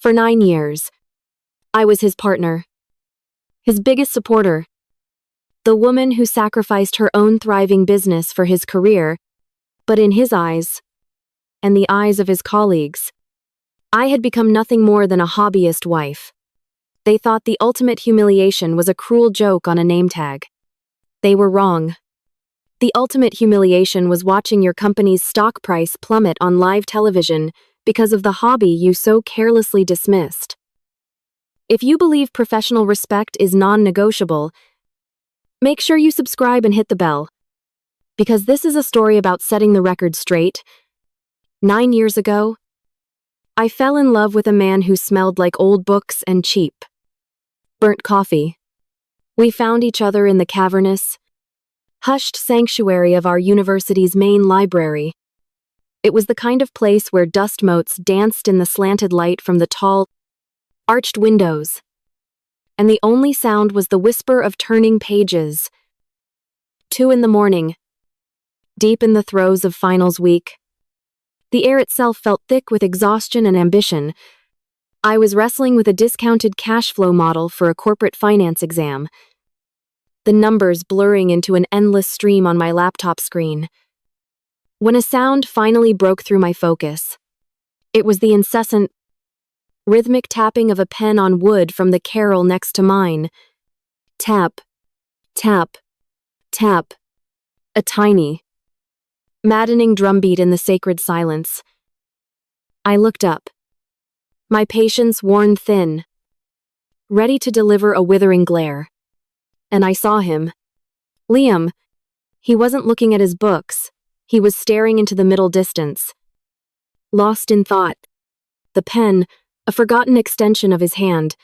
For 9 years, I was his partner, his biggest supporter, the woman who sacrificed her own thriving business for his career, but in his eyes, and the eyes of his colleagues, I had become nothing more than a hobbyist wife. They thought the ultimate humiliation was a cruel joke on a name tag. They were wrong. The ultimate humiliation was watching your company's stock price plummet on live television because of the hobby you so carelessly dismissed. If you believe professional respect is non-negotiable, make sure you subscribe and hit the bell, because this is a story about setting the record straight. 9 years ago, I fell in love with a man who smelled like old books and cheap, burnt coffee. We found each other in the cavernous, hushed sanctuary of our university's main library. It was the kind of place where dust motes danced in the slanted light from the tall, arched windows, and the only sound was the whisper of turning pages. 2 in the morning, deep in the throes of finals week. The air itself felt thick with exhaustion and ambition. I was wrestling with a discounted cash flow model for a corporate finance exam, the numbers blurring into an endless stream on my laptop screen. When a sound finally broke through my focus, it was the incessant, rhythmic tapping of a pen on wood from the carrel next to mine. Tap, tap, tap. A tiny, maddening drumbeat in the sacred silence. I looked up, my patience worn thin, ready to deliver a withering glare. And I saw him. Liam. He wasn't looking at his books. He was staring into the middle distance, lost in thought. The pen, a forgotten extension of his hand.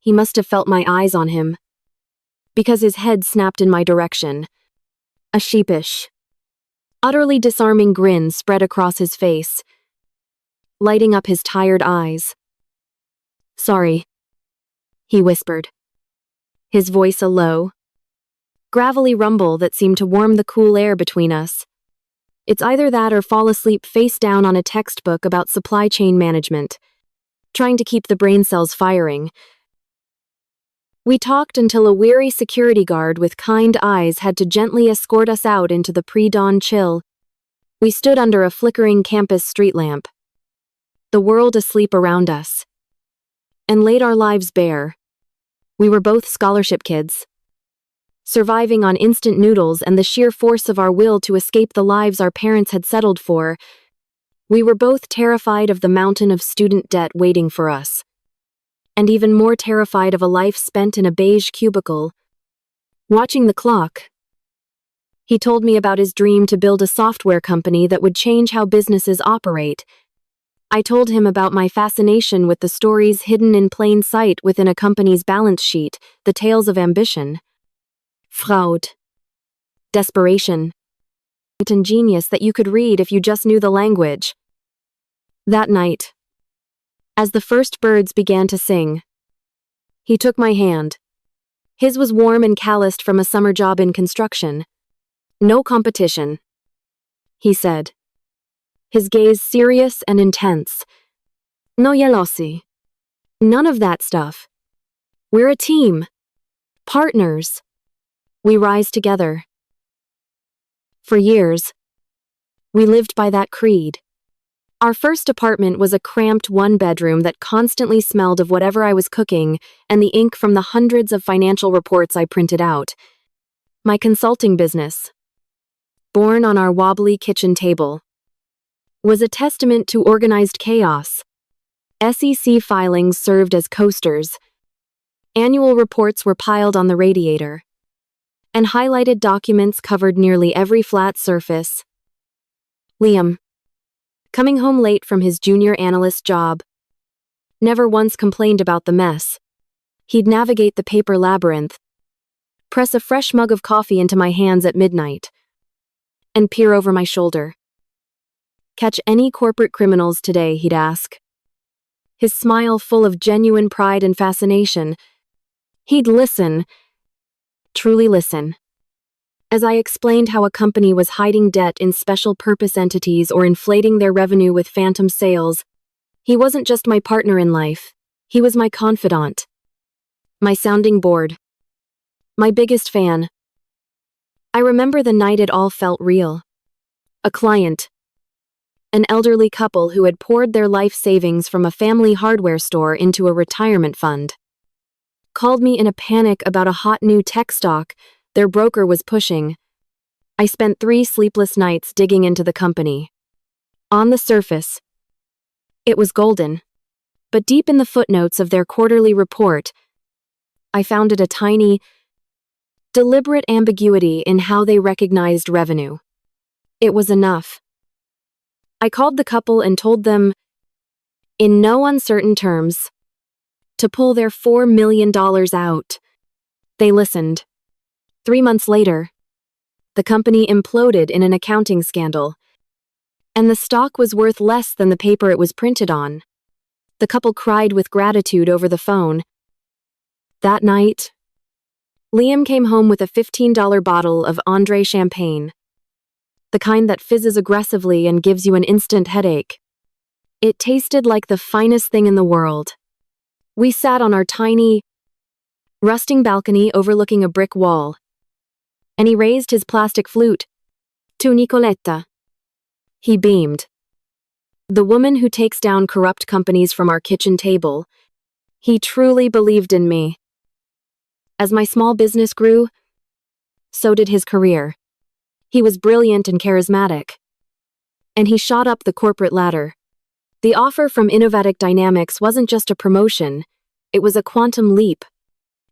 He must have felt my eyes on him, because his head snapped in my direction. A sheepish, utterly disarming grin spread across his face, lighting up his tired eyes. "Sorry," he whispered, his voice a low, gravelly rumble that seemed to warm the cool air between us. "It's either that or fall asleep face down on a textbook about supply chain management, trying to keep the brain cells firing." We talked until a weary security guard with kind eyes had to gently escort us out into the pre-dawn chill. We stood under a flickering campus street lamp, the world asleep around us, and laid our lives bare. We were both scholarship kids, surviving on instant noodles and the sheer force of our will to escape the lives our parents had settled for. We were both terrified of the mountain of student debt waiting for us, and even more terrified of a life spent in a beige cubicle, watching the clock. He told me about his dream to build a software company that would change how businesses operate. I told him about my fascination with the stories hidden in plain sight within a company's balance sheet, the tales of ambition, fraud, desperation, and genius that you could read if you just knew the language. That night, as the first birds began to sing, he took my hand. His was warm and calloused from a summer job in construction. "No competition," he said, his gaze serious and intense. "No jealousy. None of that stuff. We're a team. Partners. We rise together." For years, we lived by that creed. Our first apartment was a cramped one-bedroom that constantly smelled of whatever I was cooking and the ink from the hundreds of financial reports I printed out. My consulting business, born on our wobbly kitchen table, was a testament to organized chaos. SEC filings served as coasters. Annual reports were piled on the radiator, and highlighted documents covered nearly every flat surface. Liam, coming home late from his junior analyst job, never once complained about the mess. He'd navigate the paper labyrinth, press a fresh mug of coffee into my hands at midnight, and peer over my shoulder. "Catch any corporate criminals today?" he'd ask, his smile full of genuine pride and fascination. He'd listen, truly listen, as I explained how a company was hiding debt in special purpose entities or inflating their revenue with phantom sales. He wasn't just my partner in life. He was my confidant, my sounding board, my biggest fan. I remember the night it all felt real. A client, an elderly couple who had poured their life savings from a family hardware store into a retirement fund, called me in a panic about a hot new tech stock their broker was pushing. I spent 3 sleepless nights digging into the company. On the surface, it was golden. But deep in the footnotes of their quarterly report, I found a tiny, deliberate ambiguity in how they recognized revenue. It was enough. I called the couple and told them, in no uncertain terms, to pull their $4 million out. They listened. 3 months later, the company imploded in an accounting scandal, and the stock was worth less than the paper it was printed on. The couple cried with gratitude over the phone. That night, Liam came home with a $15 bottle of Andre champagne, the kind that fizzes aggressively and gives you an instant headache. It tasted like the finest thing in the world. We sat on our tiny, rusting balcony overlooking a brick wall, and he raised his plastic flute. To Nicoletta. He beamed. The woman who takes down corrupt companies from our kitchen table. He truly believed in me. As my small business grew, so did his career. He was brilliant and charismatic, and he shot up the corporate ladder. The offer from Innovatic Dynamics wasn't just a promotion, it was a quantum leap.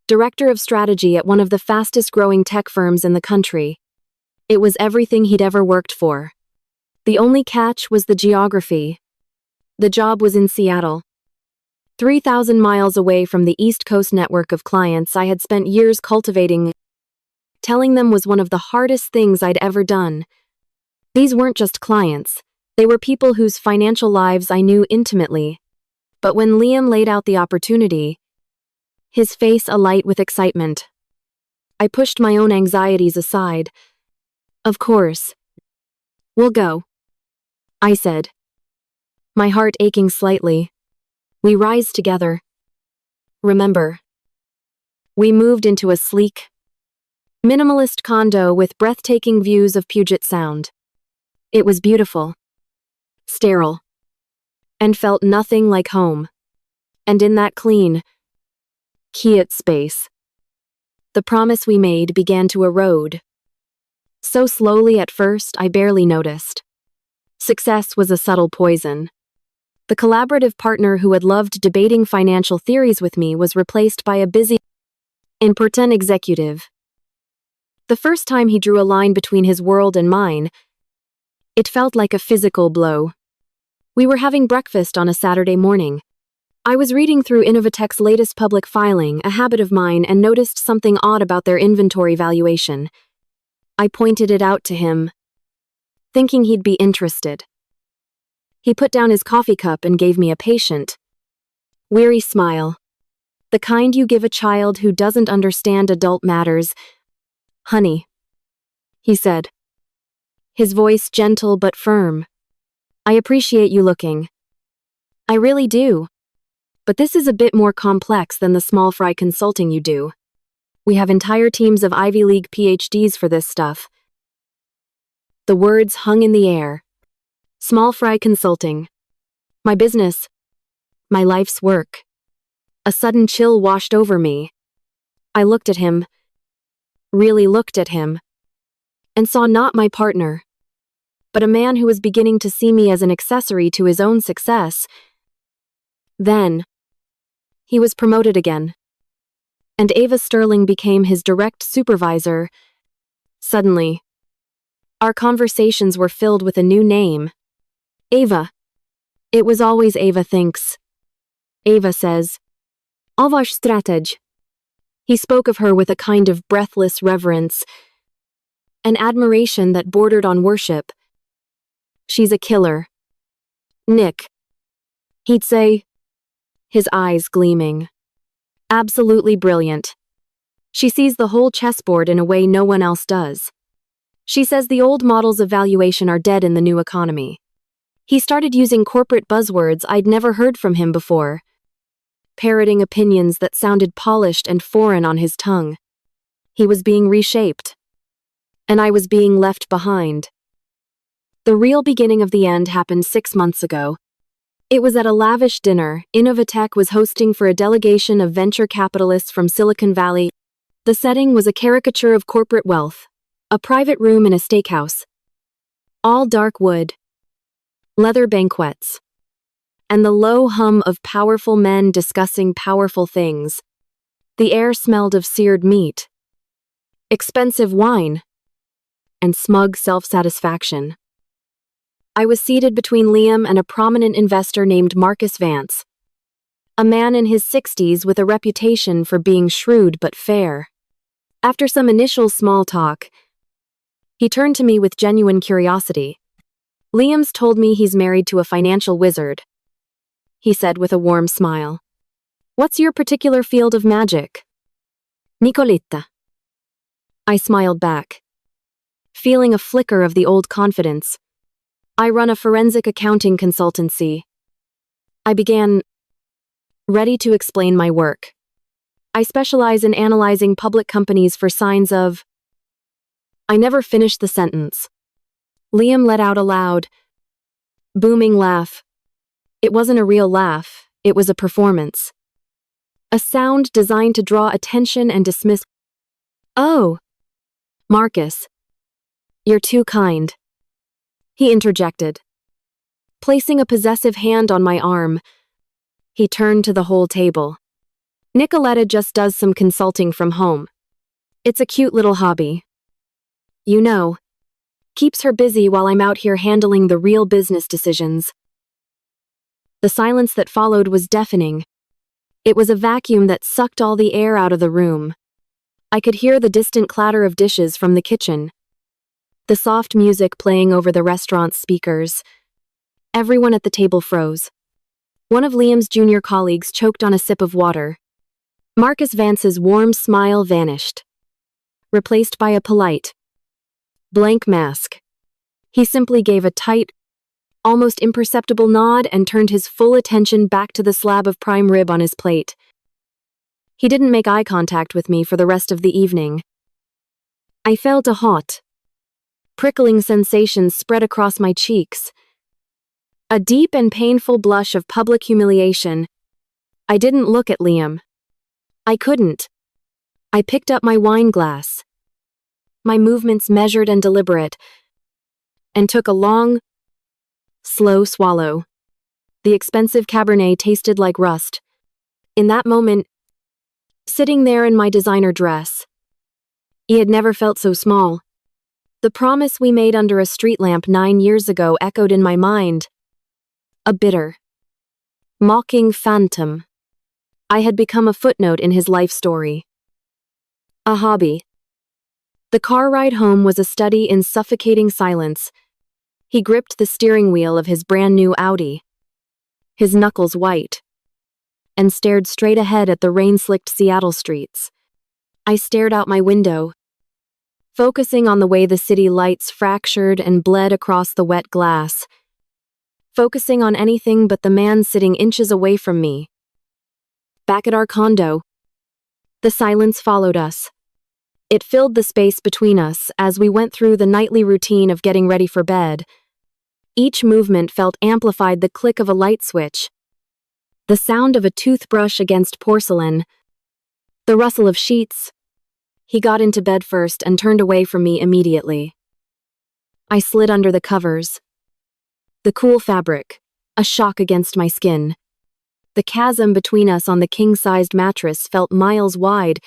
Director of strategy at one of the fastest-growing tech firms in the country. It was everything he'd ever worked for. The only catch was the geography. The job was in Seattle, 3,000 miles away from the East Coast network of clients I had spent years cultivating. Telling them was one of the hardest things I'd ever done. These weren't just clients, they were people whose financial lives I knew intimately. But when Liam laid out the opportunity, his face alight with excitement, I pushed my own anxieties aside. Of course. We'll go, I said, my heart aching slightly. We rise together. Remember. We moved into a sleek, minimalist condo with breathtaking views of Puget Sound. It was beautiful, sterile, and felt nothing like home. And in that clean, quiet space, the promise we made began to erode. So slowly at first, I barely noticed. Success was a subtle poison. The collaborative partner who had loved debating financial theories with me was replaced by a busy, important executive. The first time he drew a line between his world and mine, it felt like a physical blow. We were having breakfast on a Saturday morning. I was reading through Innovatech's latest public filing, a habit of mine, and noticed something odd about their inventory valuation. I pointed it out to him, thinking he'd be interested. He put down his coffee cup and gave me a patient, weary smile. The kind you give a child who doesn't understand adult matters. Honey, he said, his voice gentle but firm. I appreciate you looking. I really do. But this is a bit more complex than the small fry consulting you do. We have entire teams of Ivy League PhDs for this stuff. The words hung in the air. Small fry consulting. My business. My life's work. A sudden chill washed over me. I looked at him. Really looked at him. And saw not my partner, but a man who was beginning to see me as an accessory to his own success. Then, he was promoted again. And Ava Sterling became his direct supervisor. Suddenly, our conversations were filled with a new name. Ava. It was always Ava thinks. Ava says. Orchestrated. He spoke of her with a kind of breathless reverence, an admiration that bordered on worship. She's a killer. Nick. He'd say, his eyes gleaming. Absolutely brilliant. She sees the whole chessboard in a way no one else does. She says the old models of valuation are dead in the new economy. He started using corporate buzzwords I'd never heard from him before, parroting opinions that sounded polished and foreign on his tongue. He was being reshaped, and I was being left behind. The real beginning of the end happened 6 months ago. It was at a lavish dinner Innovatech was hosting for a delegation of venture capitalists from Silicon Valley. The setting was a caricature of corporate wealth, a private room in a steakhouse. All dark wood, leather banquettes, and the low hum of powerful men discussing powerful things. The air smelled of seared meat, expensive wine, and smug self-satisfaction. I was seated between Liam and a prominent investor named Marcus Vance, a man in his 60s with a reputation for being shrewd but fair. After some initial small talk, he turned to me with genuine curiosity. "Liam's told me he's married to a financial wizard," he said with a warm smile. "What's your particular field of magic?" "Nicoletta." I smiled back, feeling a flicker of the old confidence. "I run a forensic accounting consultancy." I began, ready to explain my work. "I specialize in analyzing public companies for signs of—" I never finished the sentence. Liam let out a loud, booming laugh. It wasn't a real laugh, it was a performance. A sound designed to draw attention and dismiss. "Oh, Marcus, you're too kind," he interjected. Placing a possessive hand on my arm, he turned to the whole table. "Nicoletta just does some consulting from home. It's a cute little hobby. You know, keeps her busy while I'm out here handling the real business decisions." The silence that followed was deafening. It was a vacuum that sucked all the air out of the room. I could hear the distant clatter of dishes from the kitchen, the soft music playing over the restaurant's speakers. Everyone at the table froze. One of Liam's junior colleagues choked on a sip of water. Marcus Vance's warm smile vanished, replaced by a polite, blank mask. He simply gave a tight, almost imperceptible nod and turned his full attention back to the slab of prime rib on his plate. He didn't make eye contact with me for the rest of the evening. I felt a hot, prickling sensation spread across my cheeks. A deep and painful blush of public humiliation. I didn't look at Liam. I couldn't. I picked up my wine glass, my movements measured and deliberate, and took a long, slow swallow. The expensive Cabernet tasted like rust. In that moment, sitting there in my designer dress, he had never felt so small. The promise we made under a street lamp 9 years ago echoed in my mind. A bitter, mocking phantom. I had become a footnote in his life story. A hobby. The car ride home was a study in suffocating silence. He gripped the steering wheel of his brand new Audi, his knuckles white, and stared straight ahead at the rain-slicked Seattle streets. I stared out my window, focusing on the way the city lights fractured and bled across the wet glass, focusing on anything but the man sitting inches away from me. Back at our condo, the silence followed us. It filled the space between us as we went through the nightly routine of getting ready for bed. Each movement felt amplified the click of a light switch, the sound of a toothbrush against porcelain, the rustle of sheets. He got into bed first and turned away from me immediately. I slid under the covers. The cool fabric, a shock against my skin. The chasm between us on the king-sized mattress felt miles wide.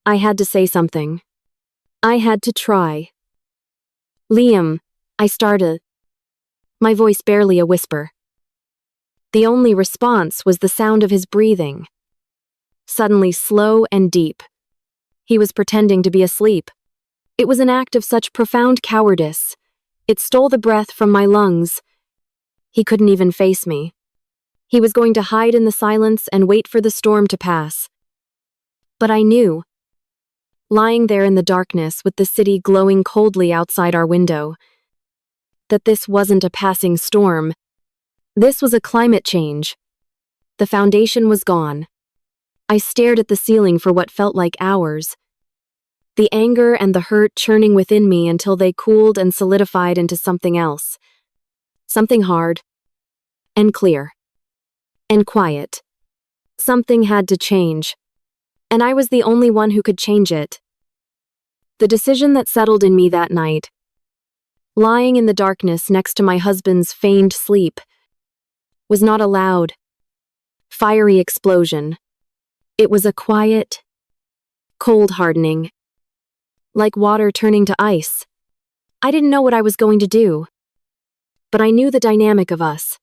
I had to say something. I had to try. "Liam," I started, my voice barely a whisper. The only response was the sound of his breathing, suddenly slow and deep. He was pretending to be asleep. It was an act of such profound cowardice. It stole the breath from my lungs. He couldn't even face me. He was going to hide in the silence and wait for the storm to pass. But I knew. Lying there in the darkness with the city glowing coldly outside our window, that this wasn't a passing storm. This was a climate change. The foundation was gone. I stared at the ceiling for what felt like hours, the anger and the hurt churning within me until they cooled and solidified into something else. Something hard, and clear, and quiet. Something had to change, and I was the only one who could change it. The decision that settled in me that night, lying in the darkness next to my husband's feigned sleep, was not a loud, fiery explosion. It was a quiet, cold hardening, like water turning to ice. I didn't know what I was going to do, but I knew the dynamic of us,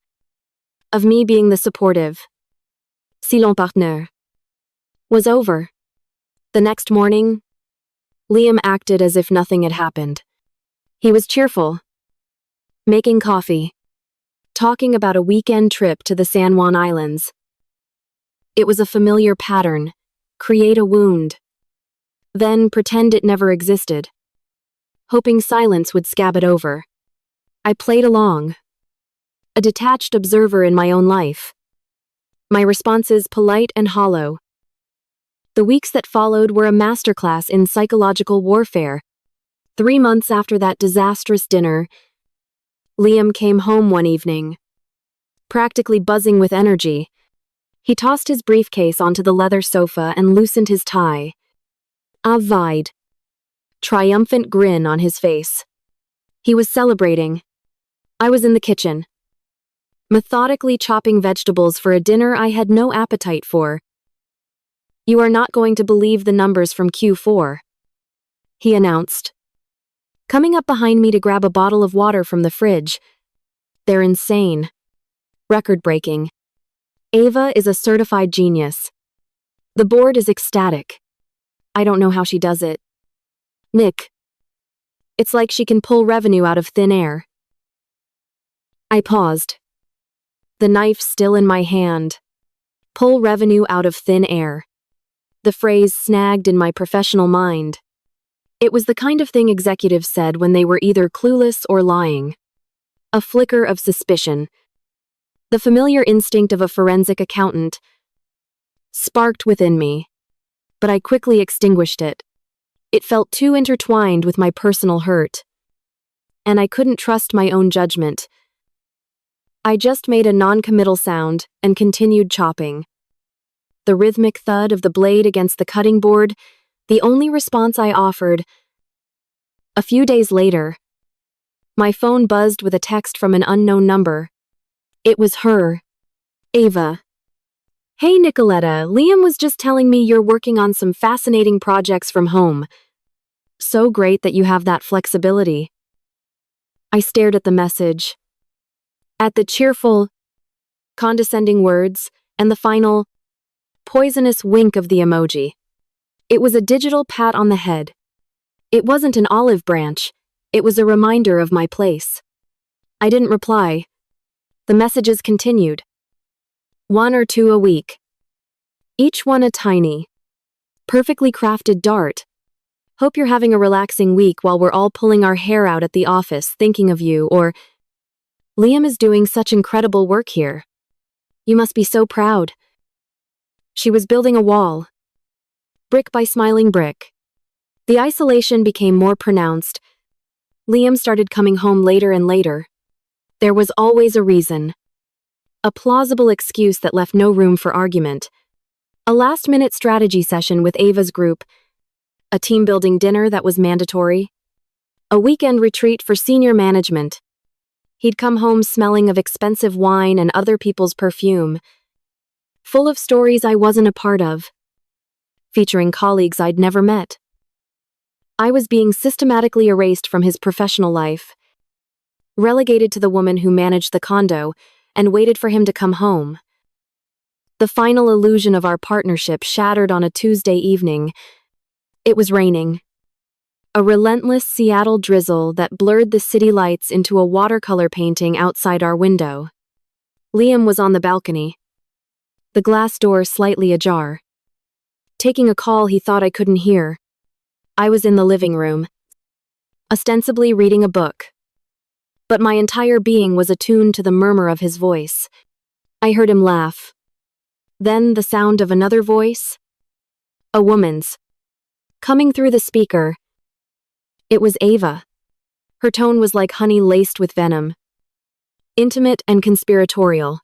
of me being the supportive, silent partenaire, was over. The next morning, Liam acted as if nothing had happened. He was cheerful, making coffee, talking about a weekend trip to the San Juan Islands. It was a familiar pattern: create a wound, then pretend it never existed, hoping silence would scab it over. I played along, a detached observer in my own life, my responses polite and hollow. The weeks that followed were a masterclass in psychological warfare. 3 months after that disastrous dinner, Liam came home one evening, practically buzzing with energy. He tossed his briefcase onto the leather sofa and loosened his tie. A wide, triumphant grin on his face. He was celebrating. I was in the kitchen, methodically chopping vegetables for a dinner I had no appetite for. "You are not going to believe the numbers from Q4, he announced, coming up behind me to grab a bottle of water from the fridge. "They're insane. Record-breaking. Ava is a certified genius. The board is ecstatic. I don't know how she does it. Nick, it's like she can pull revenue out of thin air." I paused, the knife still in my hand. Pull revenue out of thin air. The phrase snagged in my professional mind. It was the kind of thing executives said when they were either clueless or lying. A flicker of suspicion, the familiar instinct of a forensic accountant, sparked within me, but I quickly extinguished it. It felt too intertwined with my personal hurt, and I couldn't trust my own judgment. I just made a non-committal sound and continued chopping. The rhythmic thud of the blade against the cutting board, the only response I offered. A few days later, my phone buzzed with a text from an unknown number. It was her, Ava. "Hey Nicoletta, Liam was just telling me you're working on some fascinating projects from home. So great that you have that flexibility." I stared at the message, at the cheerful, condescending words, and the final, poisonous wink of the emoji. It was a digital pat on the head. It wasn't an olive branch. It was a reminder of my place. I didn't reply. The messages continued. 1 or 2 a week. Each one a tiny, perfectly crafted dart. "Hope you're having a relaxing week while we're all pulling our hair out at the office thinking of you," or "Liam is doing such incredible work here. You must be so proud." She was building a wall, brick by smiling brick. The isolation became more pronounced. Liam started coming home later and later. There was always a reason, a plausible excuse that left no room for argument. A last-minute strategy session with Ava's group, a team-building dinner that was mandatory, a weekend retreat for senior management. He'd come home smelling of expensive wine and other people's perfume, full of stories I wasn't a part of, featuring colleagues I'd never met. I was being systematically erased from his professional life, relegated to the woman who managed the condo and waited for him to come home. The final illusion of our partnership shattered on a Tuesday evening. It was raining. A relentless Seattle drizzle that blurred the city lights into a watercolor painting outside our window. Liam was on the balcony, the glass door slightly ajar, taking a call he thought I couldn't hear. I was in the living room, ostensibly reading a book, but my entire being was attuned to the murmur of his voice. I heard him laugh. Then the sound of another voice. A woman's. Coming through the speaker. It was Ava. Her tone was like honey laced with venom. Intimate and conspiratorial.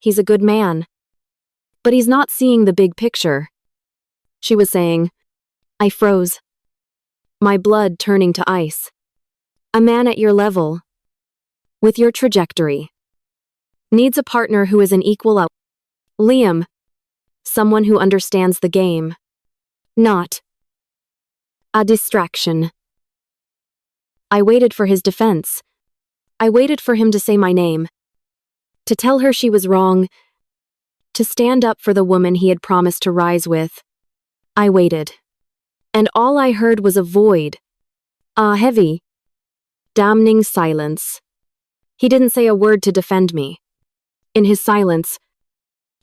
He's a good man. But he's not seeing the big picture. She was saying. I froze. My blood turning to ice. A man at your level. With your trajectory. Needs a partner who is an equal up. Liam. Someone who understands the game. Not a distraction. I waited for his defense. I waited for him to say my name. To tell her she was wrong. To stand up for the woman he had promised to rise with. I waited. And all I heard was a void. A heavy, damning silence. He didn't say a word to defend me. In his silence,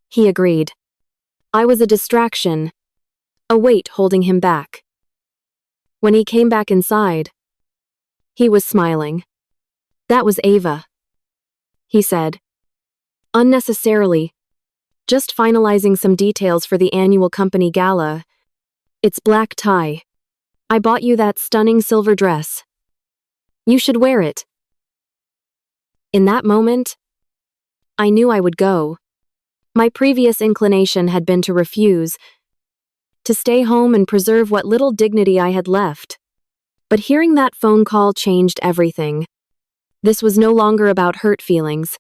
he agreed. I was a distraction. A weight holding him back. When he came back inside, he was smiling. That was Ava. He said. Unnecessarily. Just finalizing some details for the annual company gala. It's black tie. I bought you that stunning silver dress. You should wear it. In that moment, I knew I would go. My previous inclination had been to refuse, to stay home and preserve what little dignity I had left. But hearing that phone call changed everything. This was no longer about hurt feelings.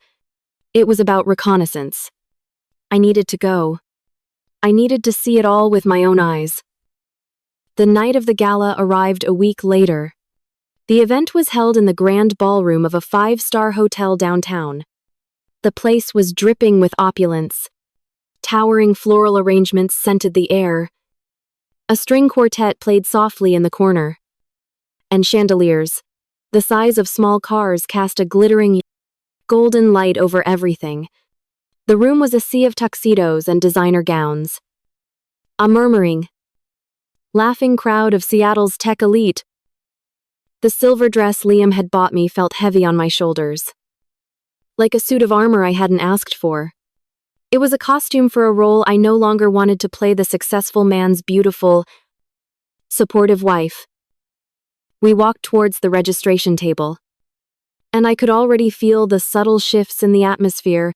It was about reconnaissance. I needed to go. I needed to see it all with my own eyes. The night of the gala arrived a week later. The event was held in the grand ballroom of a 5-star hotel downtown. The place was dripping with opulence. Towering floral arrangements scented the air. A string quartet played softly in the corner. And chandeliers, the size of small cars, cast a glittering, golden light over everything. The room was a sea of tuxedos and designer gowns. A murmuring, laughing crowd of Seattle's tech elite. The silver dress Liam had bought me felt heavy on my shoulders. Like a suit of armor I hadn't asked for. It was a costume for a role I no longer wanted to play, the successful man's beautiful, supportive wife. We walked towards the registration table. And I could already feel the subtle shifts in the atmosphere,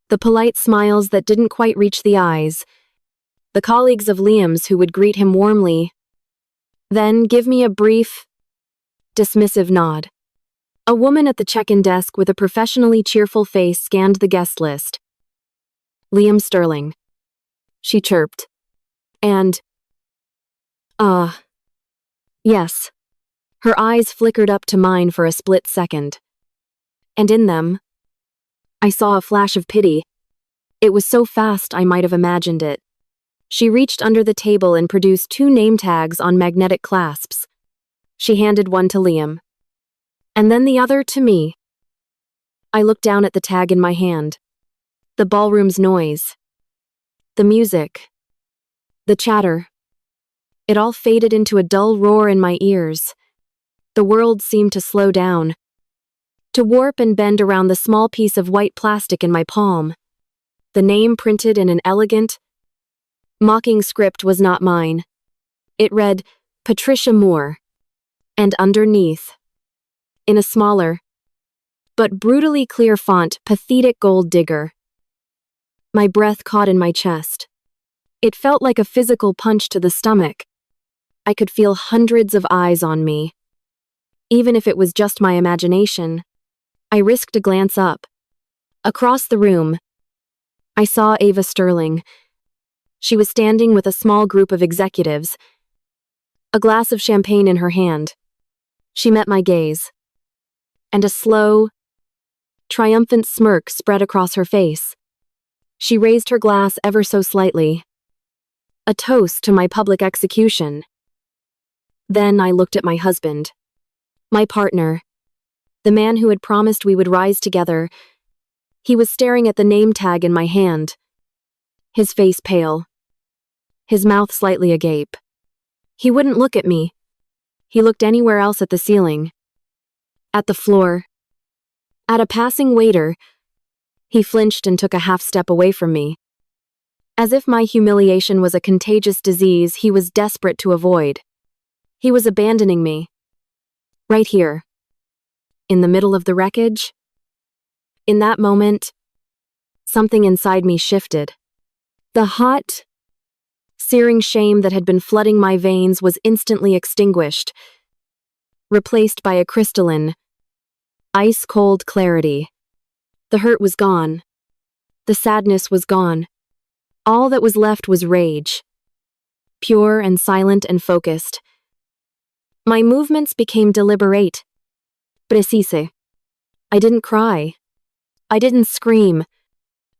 the polite smiles that didn't quite reach the eyes, the colleagues of Liam's who would greet him warmly, then give me a brief, dismissive nod. A woman at the check-in desk with a professionally cheerful face scanned the guest list. Liam Sterling. She chirped. And, yes. Her eyes flickered up to mine for a split second. And in them, I saw a flash of pity. It was so fast I might have imagined it. She reached under the table and produced 2 name tags on magnetic clasps. She handed one to Liam. And then the other to me. I looked down at the tag in my hand. The ballroom's noise. The music. The chatter. It all faded into a dull roar in my ears. The world seemed to slow down. To warp and bend around the small piece of white plastic in my palm. The name printed in an elegant, mocking script was not mine. It read, Patricia Moore. And underneath, in a smaller, but brutally clear font, Pathetic Gold Digger. My breath caught in my chest. It felt like a physical punch to the stomach. I could feel hundreds of eyes on me. Even if it was just my imagination, I risked a glance up. Across the room, I saw Ava Sterling. She was standing with a small group of executives, a glass of champagne in her hand. She met my gaze, and a slow, triumphant smirk spread across her face. She raised her glass ever so slightly. A toast to my public execution. Then I looked at my husband. My partner. The man who had promised we would rise together. He was staring at the name tag in my hand. His face pale. His mouth slightly agape. He wouldn't look at me. He looked anywhere else at the ceiling. At the floor. At a passing waiter. He flinched and took a half step away from me. As if my humiliation was a contagious disease he was desperate to avoid. He was abandoning me. Right here. In the middle of the wreckage. In that moment, something inside me shifted. The hot, searing shame that had been flooding my veins was instantly extinguished, replaced by a crystalline, ice-cold clarity. The hurt was gone. The sadness was gone. All that was left was rage. Pure and silent and focused. My movements became deliberate. Precise. I didn't cry. I didn't scream.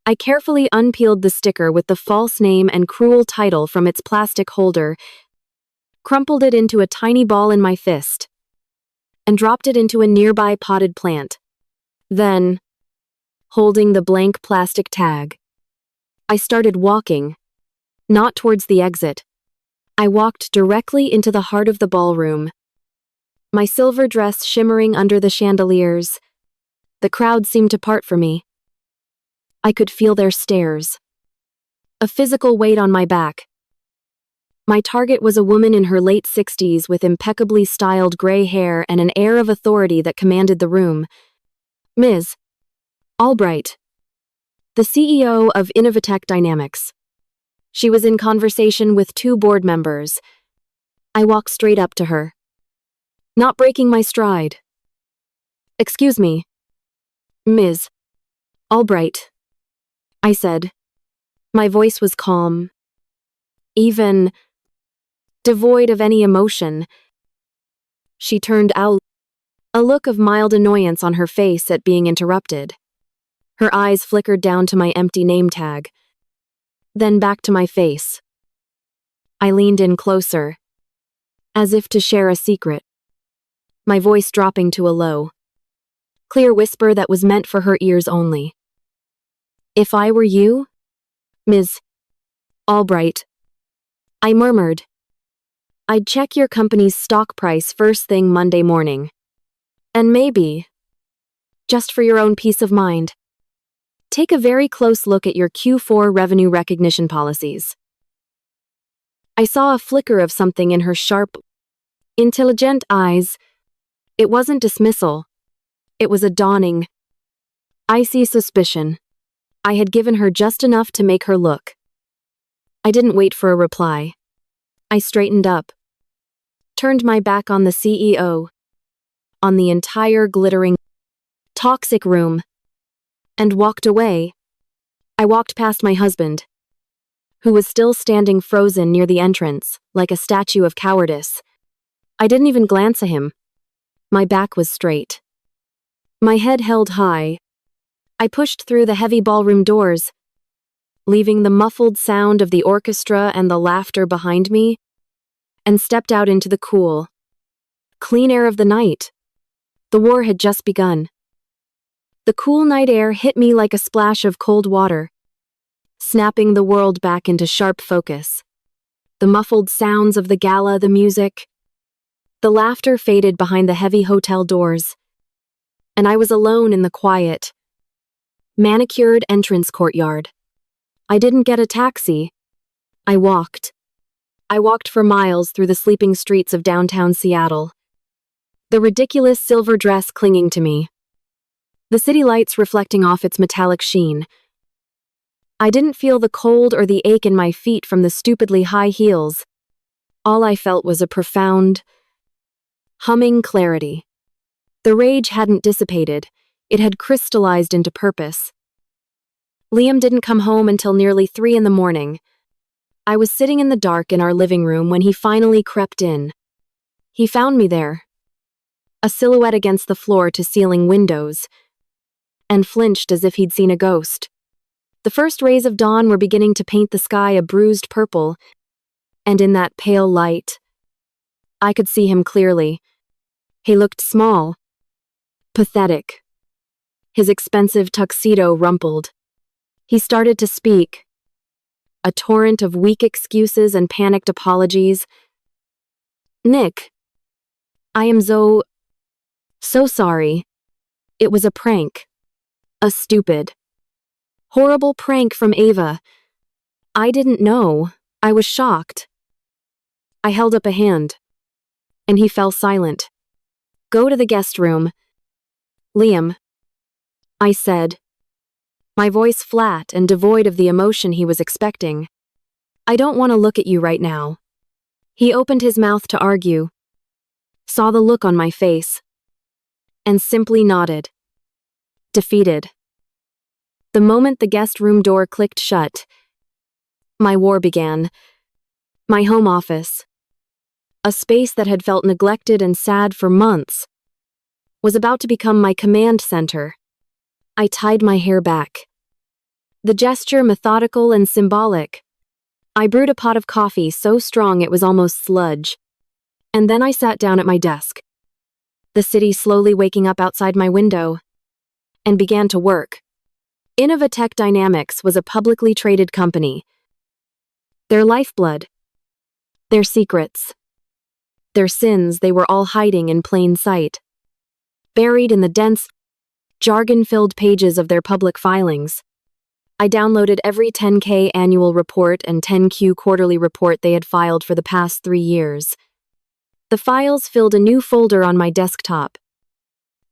I carefully unpeeled the sticker with the false name and cruel title from its plastic holder, crumpled it into a tiny ball in my fist, and dropped it into a nearby potted plant. Then, holding the blank plastic tag, I started walking, not towards the exit. I walked directly into the heart of the ballroom, my silver dress shimmering under the chandeliers. The crowd seemed to part for me. I could feel their stares. A physical weight on my back. My target was a woman in her late 60s with impeccably styled gray hair and an air of authority that commanded the room. Ms. Albright, the CEO of Innovatech Dynamics. She was in conversation with 2 board members. I walked straight up to her, not breaking my stride. Excuse me, Ms. Albright, I said. My voice was calm, even devoid of any emotion. She turned out, a look of mild annoyance on her face at being interrupted. Her eyes flickered down to my empty name tag, then back to my face. I leaned in closer, as if to share a secret, my voice dropping to a low, clear whisper that was meant for her ears only. If I were you, Ms. Albright, I murmured, I'd check your company's stock price first thing Monday morning. And maybe, just for your own peace of mind, take a very close look at your Q4 revenue recognition policies. I saw a flicker of something in her sharp, intelligent eyes. It wasn't dismissal. It was a dawning, icy suspicion. I had given her just enough to make her look. I didn't wait for a reply. I straightened up, turned my back on the CEO, on the entire glittering, toxic room, and walked away. I walked past my husband, who was still standing frozen near the entrance, like a statue of cowardice. I didn't even glance at him. My back was straight, my head held high. I pushed through the heavy ballroom doors, leaving the muffled sound of the orchestra and the laughter behind me, and stepped out into the cool, clean air of the night. The war had just begun. The cool night air hit me like a splash of cold water, snapping the world back into sharp focus. The muffled sounds of the gala, the music, the laughter faded behind the heavy hotel doors, and I was alone in the quiet, manicured entrance courtyard. I didn't get a taxi. I walked. I walked for miles through the sleeping streets of downtown Seattle, the ridiculous silver dress clinging to me, the city lights reflecting off its metallic sheen. I didn't feel the cold or the ache in my feet from the stupidly high heels. All I felt was a profound, humming clarity. The rage hadn't dissipated. It had crystallized into purpose. Liam didn't come home until nearly 3 a.m. I was sitting in the dark in our living room when he finally crept in. He found me there, a silhouette against the floor-to-ceiling windows, and flinched as if he'd seen a ghost. The first rays of dawn were beginning to paint the sky a bruised purple, and in that pale light, I could see him clearly. He looked small, pathetic. His expensive tuxedo rumpled. He started to speak, a torrent of weak excuses and panicked apologies. Nick, I am so So sorry. It was a prank. A stupid, horrible prank from Ava. I didn't know. I was shocked. I held up a hand, and he fell silent. Go to the guest room. Liam, I said, my voice flat and devoid of the emotion he was expecting. I don't want to look at you right now. He opened his mouth to argue, saw the look on my face, and simply nodded. Defeated. The moment the guest room door clicked shut, my war began. My home office, a space that had felt neglected and sad for months, was about to become my command center. I tied my hair back, the gesture methodical and symbolic. I brewed a pot of coffee so strong it was almost sludge, and then I sat down at my desk, the city slowly waking up outside my window, and began to work. Innovatech Dynamics was a publicly traded company. Their lifeblood, their secrets, their sins, they were all hiding in plain sight, buried in the dense, jargon-filled pages of their public filings. I downloaded every 10K annual report and 10Q quarterly report they had filed for the past 3 years. The files filled a new folder on my desktop,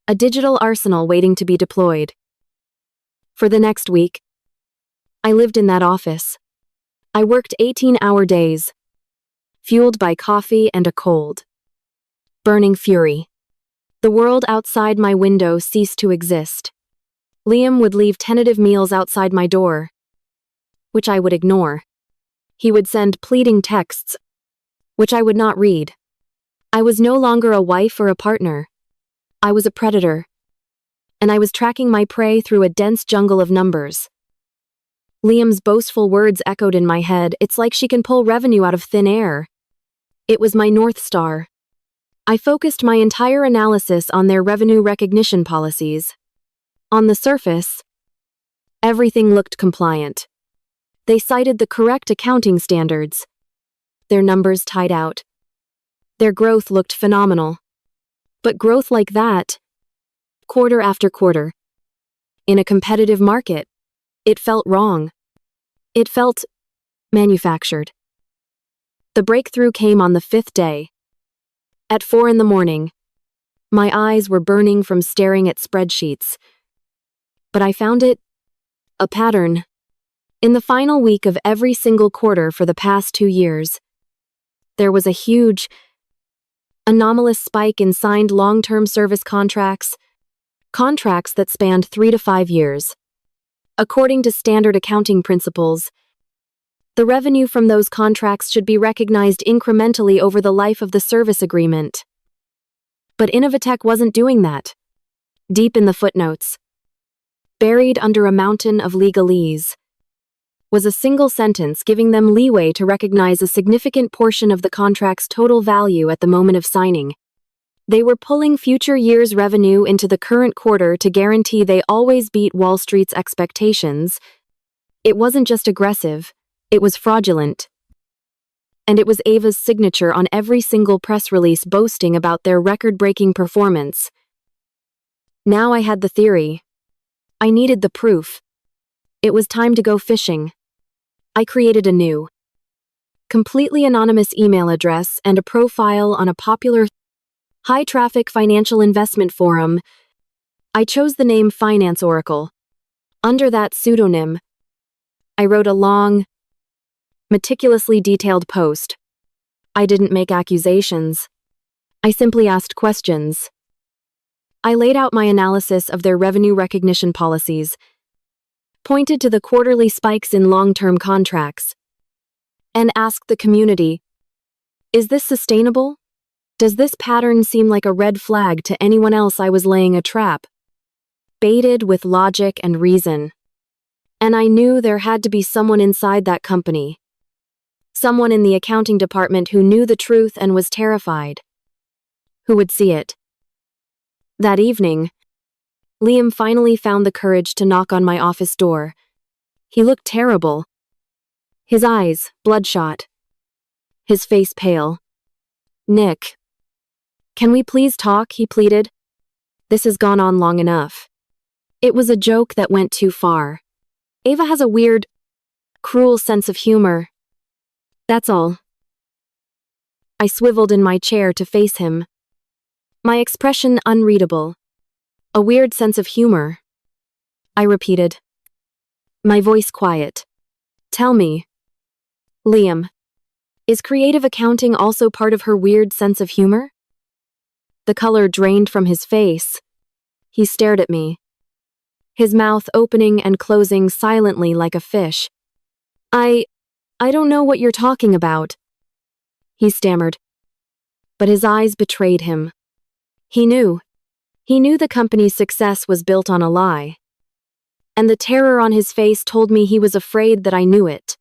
a digital arsenal waiting to be deployed. For the next week, I lived in that office. I worked 18-hour days, fueled by coffee and a cold, burning fury. The world outside my window ceased to exist. Liam would leave tentative meals outside my door, which I would ignore. He would send pleading texts, which I would not read. I was no longer a wife or a partner. I was a predator, and I was tracking my prey through a dense jungle of numbers. Liam's boastful words echoed in my head. It's like she can pull revenue out of thin air. It was my North Star. I focused my entire analysis on their revenue recognition policies. On the surface, everything looked compliant. They cited the correct accounting standards. Their numbers tied out. Their growth looked phenomenal. But growth like that, quarter after quarter, in a competitive market, it felt wrong. It felt manufactured. The breakthrough came on the 5th day. At 4 a.m, my eyes were burning from staring at spreadsheets. But I found it, a pattern. In the final week of every single quarter for the past 2 years, there was a huge, anomalous spike in signed long-term service contracts that spanned 3 to 5 years. According to standard accounting principles, the revenue from those contracts should be recognized incrementally over the life of the service agreement. But Innovatech wasn't doing that. Deep in the footnotes, buried under a mountain of legalese, was a single sentence giving them leeway to recognize a significant portion of the contract's total value at the moment of signing. They were pulling future years' revenue into the current quarter to guarantee they always beat Wall Street's expectations. It wasn't just aggressive, it was fraudulent. And it was Ava's signature on every single press release boasting about their record-breaking performance. Now I had the theory. I needed the proof. It was time to go fishing. I created a new, completely anonymous email address and a profile on a popular, high-traffic financial investment forum. I chose the name Finance Oracle. Under that pseudonym, I wrote a long, meticulously detailed post. I didn't make accusations. I simply asked questions. I laid out my analysis of their revenue recognition policies, pointed to the quarterly spikes in long-term contracts, and asked the community, is this sustainable? Does this pattern seem like a red flag to anyone else I was laying a trap? Baited with logic and reason. And I knew there had to be someone inside that company. Someone in the accounting department who knew the truth and was terrified. Who would see it? That evening, Liam finally found the courage to knock on my office door. He looked terrible. His eyes, bloodshot. His face pale. Nick, can we please talk? He pleaded. This has gone on long enough. It was a joke that went too far. Ava has a weird, cruel sense of humor. That's all. I swiveled in my chair to face him. My expression unreadable. A weird sense of humor. I repeated. My voice quiet. Tell me. Liam. Is creative accounting also part of her weird sense of humor? The color drained from his face. He stared at me. His mouth opening and closing silently like a fish. I don't know what you're talking about. He stammered. But his eyes betrayed him. He knew. He knew the company's success was built on a lie. And the terror on his face told me he was afraid that I knew it.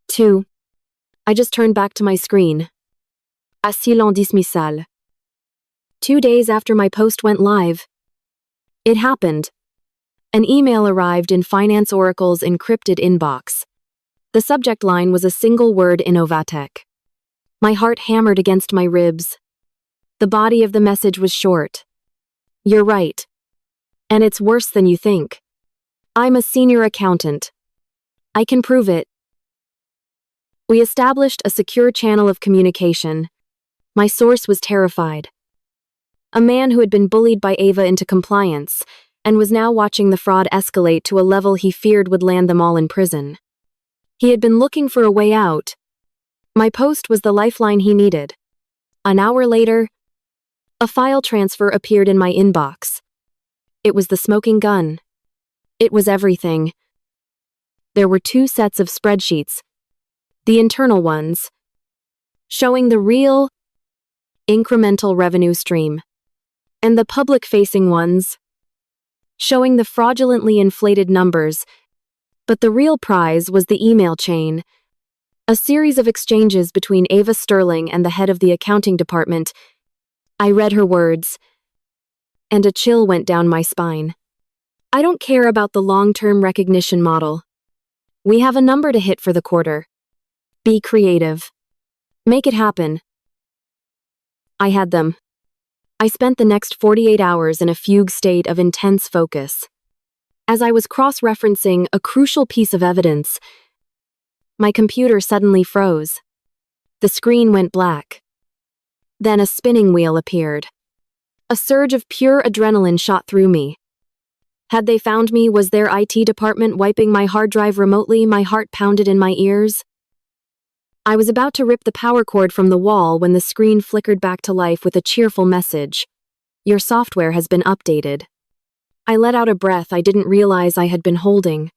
2. I just turned back to my screen. Assis en dismissal. 2 days after my post went live. It happened. An email arrived in Finance Oracle's encrypted inbox. The subject line was a single word Innovatech. My heart hammered against my ribs. The body of the message was short. You're right. And it's worse than you think. I'm a senior accountant. I can prove it. We established a secure channel of communication. My source was terrified. A man who had been bullied by Ava into compliance and was now watching the fraud escalate to a level he feared would land them all in prison. He had been looking for a way out. My post was the lifeline he needed. An hour later, a file transfer appeared in my inbox. It was the smoking gun. It was everything. There were 2 sets of spreadsheets. The internal ones, showing the real, incremental revenue stream, and the public-facing ones, showing the fraudulently inflated numbers, but the real prize was the email chain, a series of exchanges between Ava Sterling and the head of the accounting department. I read her words, and a chill went down my spine. I don't care about the long-term recognition model. We have a number to hit for the quarter. Be creative. Make it happen. I had them. I spent the next 48 hours in a fugue state of intense focus. As I was cross-referencing a crucial piece of evidence, my computer suddenly froze. The screen went black. Then a spinning wheel appeared. A surge of pure adrenaline shot through me. Had they found me? Was their IT department wiping my hard drive remotely? My heart pounded in my ears. I was about to rip the power cord from the wall when the screen flickered back to life with a cheerful message. Your software has been updated. I let out a breath I didn't realize I had been holding.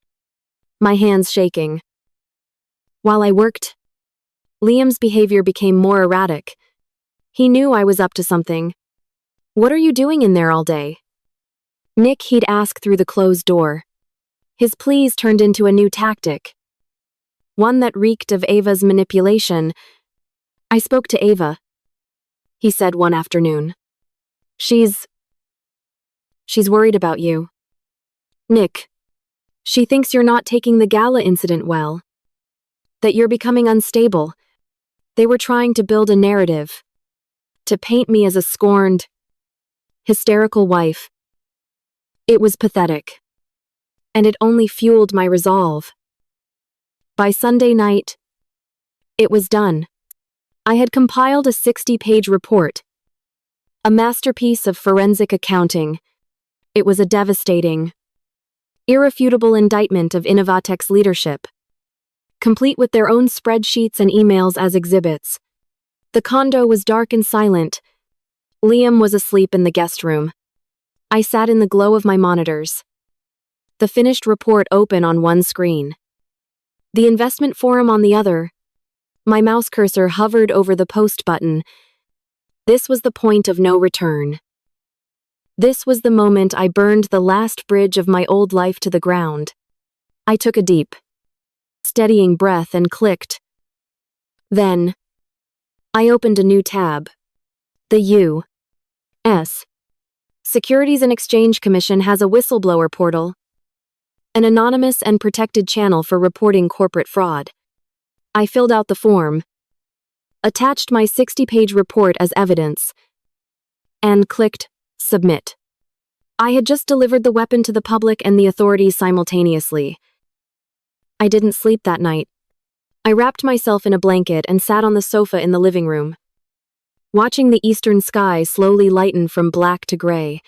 My hands shaking. While I worked, Liam's behavior became more erratic. He knew I was up to something. What are you doing in there all day? Nick, he'd ask through the closed door. His pleas turned into a new tactic. One that reeked of Ava's manipulation. I spoke to Ava, he said one afternoon. She's worried about you. Nick, she thinks you're not taking the gala incident well. That you're becoming unstable. They were trying to build a narrative. To paint me as a scorned, hysterical wife. It was pathetic. And it only fueled my resolve. By Sunday night, it was done. I had compiled a 60-page report. A masterpiece of forensic accounting. It was a devastating, irrefutable indictment of Innovatech's leadership, complete with their own spreadsheets and emails as exhibits. The condo was dark and silent. Liam was asleep in the guest room. I sat in the glow of my monitors. The finished report open on one screen. The investment forum on the other. My mouse cursor hovered over the post button. This was the point of no return. This was the moment I burned the last bridge of my old life to the ground. I took a deep, steadying breath and clicked. Then, I opened a new tab. The U.S. Securities and Exchange Commission has a whistleblower portal. An anonymous and protected channel for reporting corporate fraud. I filled out the form, attached my 60-page report as evidence, and clicked Submit. I had just delivered the weapon to the public and the authorities simultaneously. I didn't sleep that night. I wrapped myself in a blanket and sat on the sofa in the living room, watching the eastern sky slowly lighten from black to gray.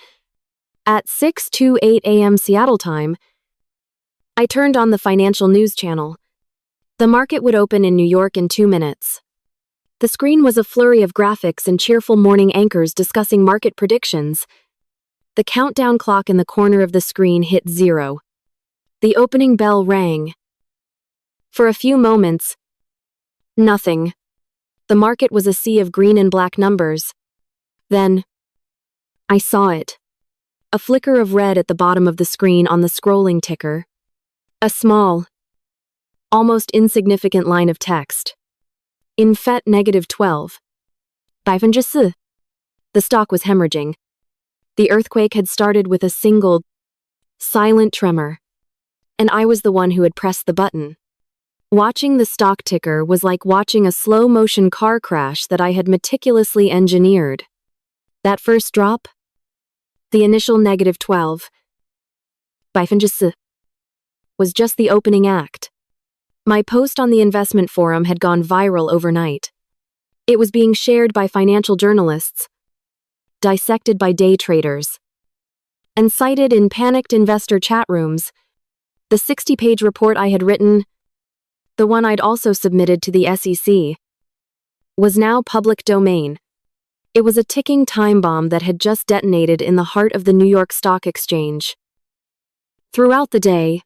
At 6:28 a.m. Seattle time, I turned on the financial news channel. The market would open in New York in 2 minutes. The screen was a flurry of graphics and cheerful morning anchors discussing market predictions. The countdown clock in the corner of the screen hit 0. The opening bell rang. For a few moments, nothing. The market was a sea of green and black numbers. Then, I saw it. A flicker of red at the bottom of the screen on the scrolling ticker. A small, almost insignificant line of text. In FET -12. 4%. The stock was hemorrhaging. The earthquake had started with a single, silent tremor. And I was the one who had pressed the button. Watching the stock ticker was like watching a slow-motion car crash that I had meticulously engineered. That first drop? The initial -12. 5%. Was just the opening act. My post on the investment forum had gone viral overnight. It was being shared by financial journalists, dissected by day traders, and cited in panicked investor chat rooms. The 60-page report I had written, the one I'd also submitted to the SEC, was now public domain. It was a ticking time bomb that had just detonated in the heart of the New York Stock Exchange. Throughout the day,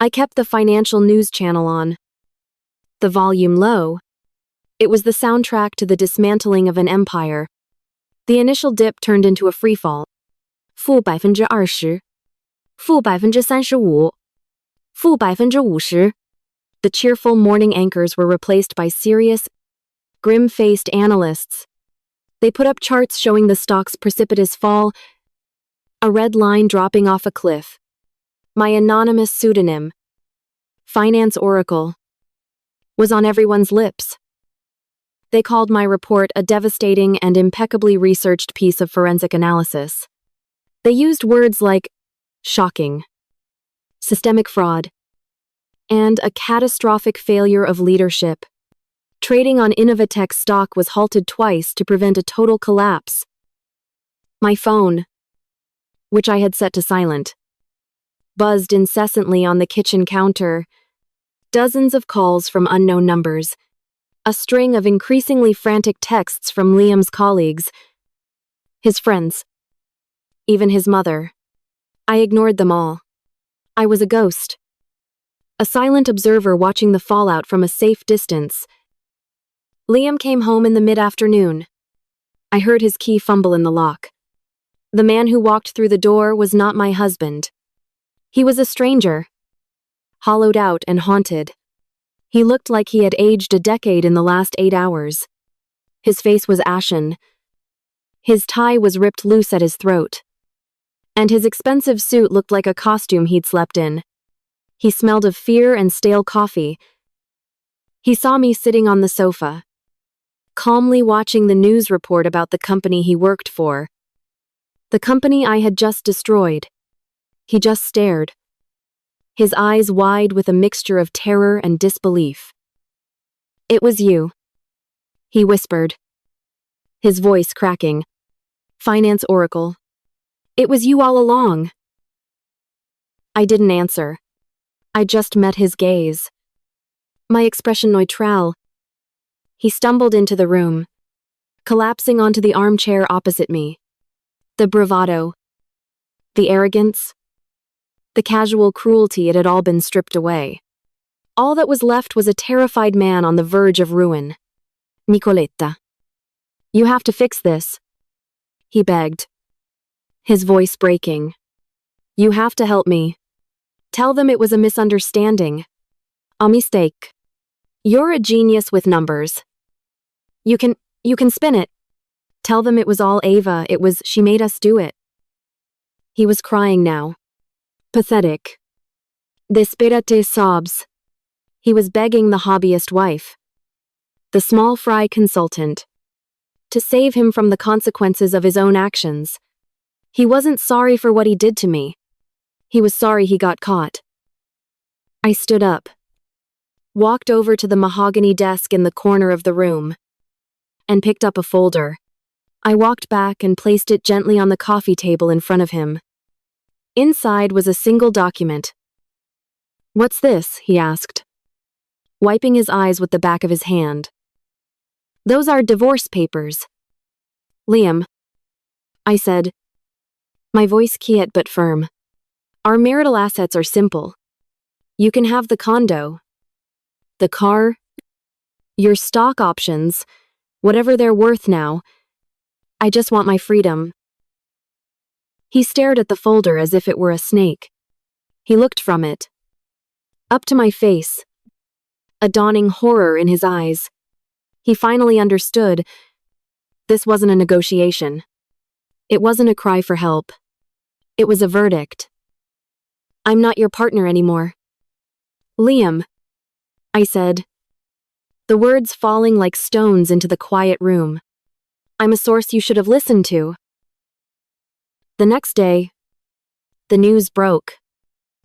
I kept the financial news channel on, the volume low. It was the soundtrack to the dismantling of an empire. The initial dip turned into a freefall. -20%, -35%, -50%. The cheerful morning anchors were replaced by serious, grim-faced analysts. They put up charts showing the stock's precipitous fall, a red line dropping off a cliff. My anonymous pseudonym, Finance Oracle, was on everyone's lips. They called my report a devastating and impeccably researched piece of forensic analysis. They used words like shocking, systemic fraud, and a catastrophic failure of leadership. Trading on Innovatech stock was halted twice to prevent a total collapse. My phone, which I had set to silent, buzzed incessantly on the kitchen counter. Dozens of calls from unknown numbers. A string of increasingly frantic texts from Liam's colleagues, his friends, even his mother. I ignored them all. I was a ghost. A silent observer watching the fallout from a safe distance. Liam came home in the mid-afternoon. I heard his key fumble in the lock. The man who walked through the door was not my husband. He was a stranger, hollowed out and haunted. He looked like he had aged a decade in the last 8 hours. His face was ashen. His tie was ripped loose at his throat. And his expensive suit looked like a costume he'd slept in. He smelled of fear and stale coffee. He saw me sitting on the sofa, calmly watching the news report about the company he worked for. The company I had just destroyed. He just stared, his eyes wide with a mixture of terror and disbelief. "It was you," he whispered, his voice cracking. "Finance Oracle. It was you all along." I didn't answer. I just met his gaze. My expression neutral. He stumbled into the room, collapsing onto the armchair opposite me. The bravado, the arrogance, the casual cruelty, it had all been stripped away. All that was left was a terrified man on the verge of ruin. "Nicoletta, you have to fix this," he begged, his voice breaking. "You have to help me. Tell them it was a misunderstanding. A mistake. You're a genius with numbers. You can spin it. Tell them it was all Ava, she made us do it." He was crying now. Pathetic. Desperate sobs. He was begging the hobbyist wife, the small fry consultant, to save him from the consequences of his own actions. He wasn't sorry for what he did to me. He was sorry he got caught. I stood up, walked over to the mahogany desk in the corner of the room, and picked up a folder. I walked back and placed it gently on the coffee table in front of him. Inside was a single document. "What's this?" he asked, wiping his eyes with the back of his hand. "Those are divorce papers." "Liam," I said, my voice quiet but firm. "Our marital assets are simple. You can have the condo, the car, your stock options, whatever they're worth now. I just want my freedom." He stared at the folder as if it were a snake. He looked from it up to my face, a dawning horror in his eyes. He finally understood. This wasn't a negotiation. It wasn't a cry for help. It was a verdict. "I'm not your partner anymore." "Liam," I said, the words falling like stones into the quiet room. "I'm a source you should have listened to." The next day, the news broke.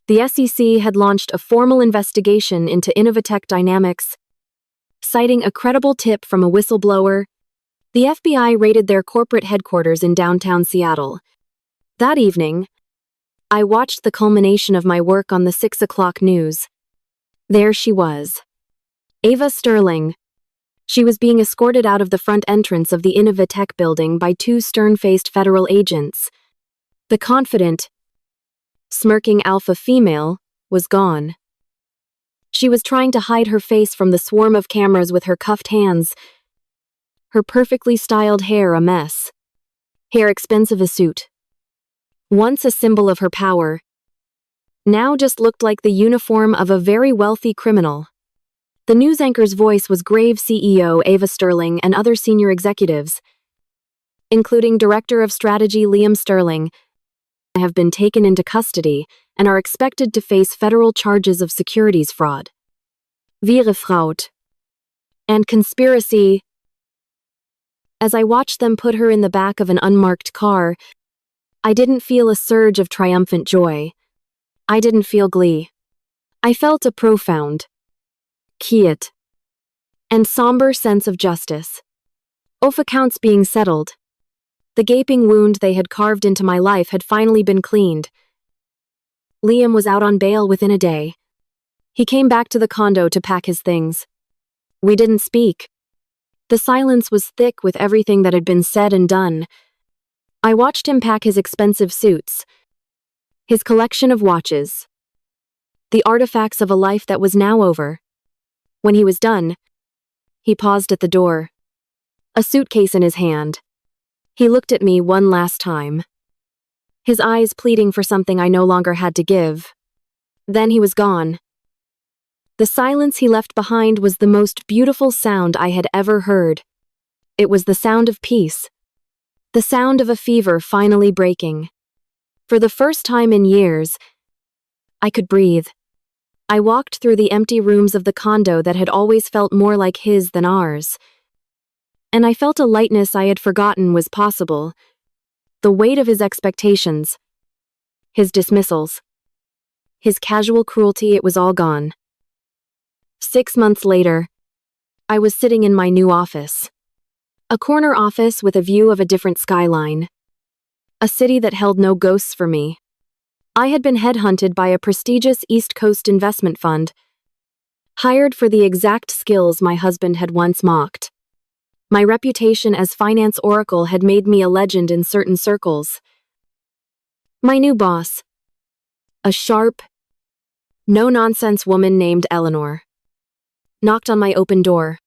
The SEC had launched a formal investigation into Innovatech Dynamics. Citing a credible tip from a whistleblower, the FBI raided their corporate headquarters in downtown Seattle. That evening, I watched the culmination of my work on the 6 o'clock news. There she was, Ava Sterling. She was being escorted out of the front entrance of the Innovatech building by two stern-faced federal agents. The confident, smirking alpha female was gone. She was trying to hide her face from the swarm of cameras with her cuffed hands, her perfectly styled hair a mess. Hair expensive as suit. Once a symbol of her power, now just looked like the uniform of a very wealthy criminal. The news anchor's voice was grave. CEO Ava Sterling and other senior executives, including Director of Strategy Liam Sterling, have been taken into custody and are expected to face federal charges of securities fraud, Wirefraud, and conspiracy. As I watched them put her in the back of an unmarked car, I didn't feel a surge of triumphant joy. I didn't feel glee. I felt a profound, quiet, and somber sense of justice. Of accounts being settled. The gaping wound they had carved into my life had finally been cleaned. Liam was out on bail within a day. He came back to the condo to pack his things. We didn't speak. The silence was thick with everything that had been said and done. I watched him pack his expensive suits, his collection of watches, the artifacts of a life that was now over. When he was done, he paused at the door, a suitcase in his hand. He looked at me one last time, his eyes pleading for something I no longer had to give. Then he was gone. The silence he left behind was the most beautiful sound I had ever heard. It was the sound of peace, the sound of a fever finally breaking. For the first time in years, I could breathe. I walked through the empty rooms of the condo that had always felt more like his than ours. And I felt a lightness I had forgotten was possible. The weight of his expectations, his dismissals, his casual cruelty, it was all gone. 6 months later, I was sitting in my new office. A corner office with a view of a different skyline. A city that held no ghosts for me. I had been headhunted by a prestigious East Coast investment fund, hired for the exact skills my husband had once mocked. My reputation as finance oracle had made me a legend in certain circles. My new boss, a sharp, no-nonsense woman named Eleanor, knocked on my open door.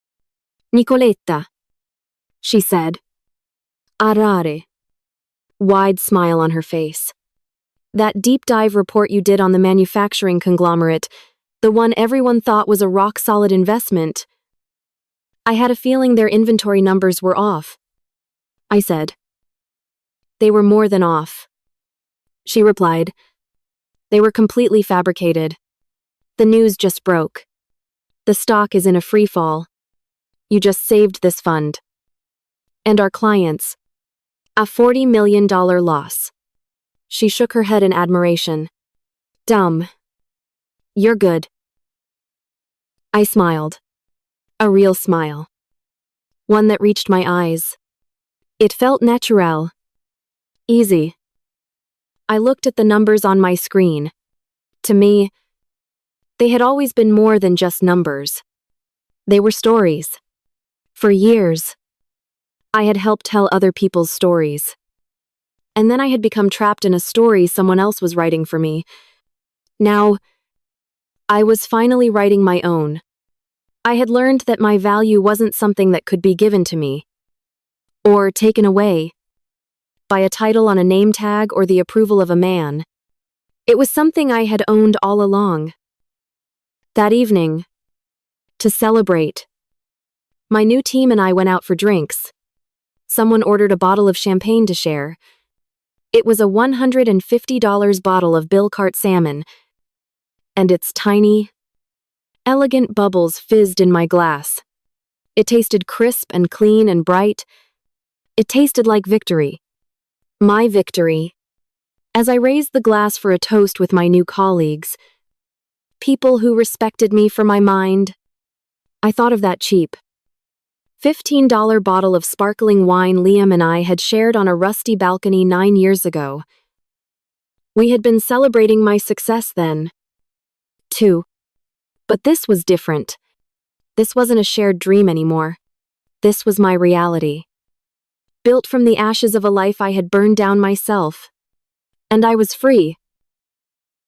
"Nicoletta," she said. "Arare." Wide smile on her face. "That deep dive report you did on the manufacturing conglomerate, the one everyone thought was a rock-solid investment. I had a feeling their inventory numbers were off," I said. "They were more than off," she replied. "They were completely fabricated. The news just broke. The stock is in a free fall. You just saved this fund. And our clients. A $40 million loss." She shook her head in admiration. Dumb. You're good. I smiled. A real smile. One that reached my eyes. It felt natural. Easy. I looked at the numbers on my screen. To me, they had always been more than just numbers. They were stories. For years, I had helped tell other people's stories. And then I had become trapped in a story someone else was writing for me. Now, I was finally writing my own. I had learned that my value wasn't something that could be given to me, or taken away, by a title on a name tag or the approval of a man. It was something I had owned all along. That evening, to celebrate, my new team and I went out for drinks. Someone ordered a bottle of champagne to share. It was a $150 bottle of Bill Cart salmon, and its tiny, elegant bubbles fizzed in my glass. It tasted crisp and clean and bright. It tasted like victory. My victory. As I raised the glass for a toast with my new colleagues, people who respected me for my mind, I thought of that cheap $15 bottle of sparkling wine Liam and I had shared on a rusty balcony 9 years ago. We had been celebrating my success then, too. But this was different. This wasn't a shared dream anymore. This was my reality. Built from the ashes of a life I had burned down myself. And I was free.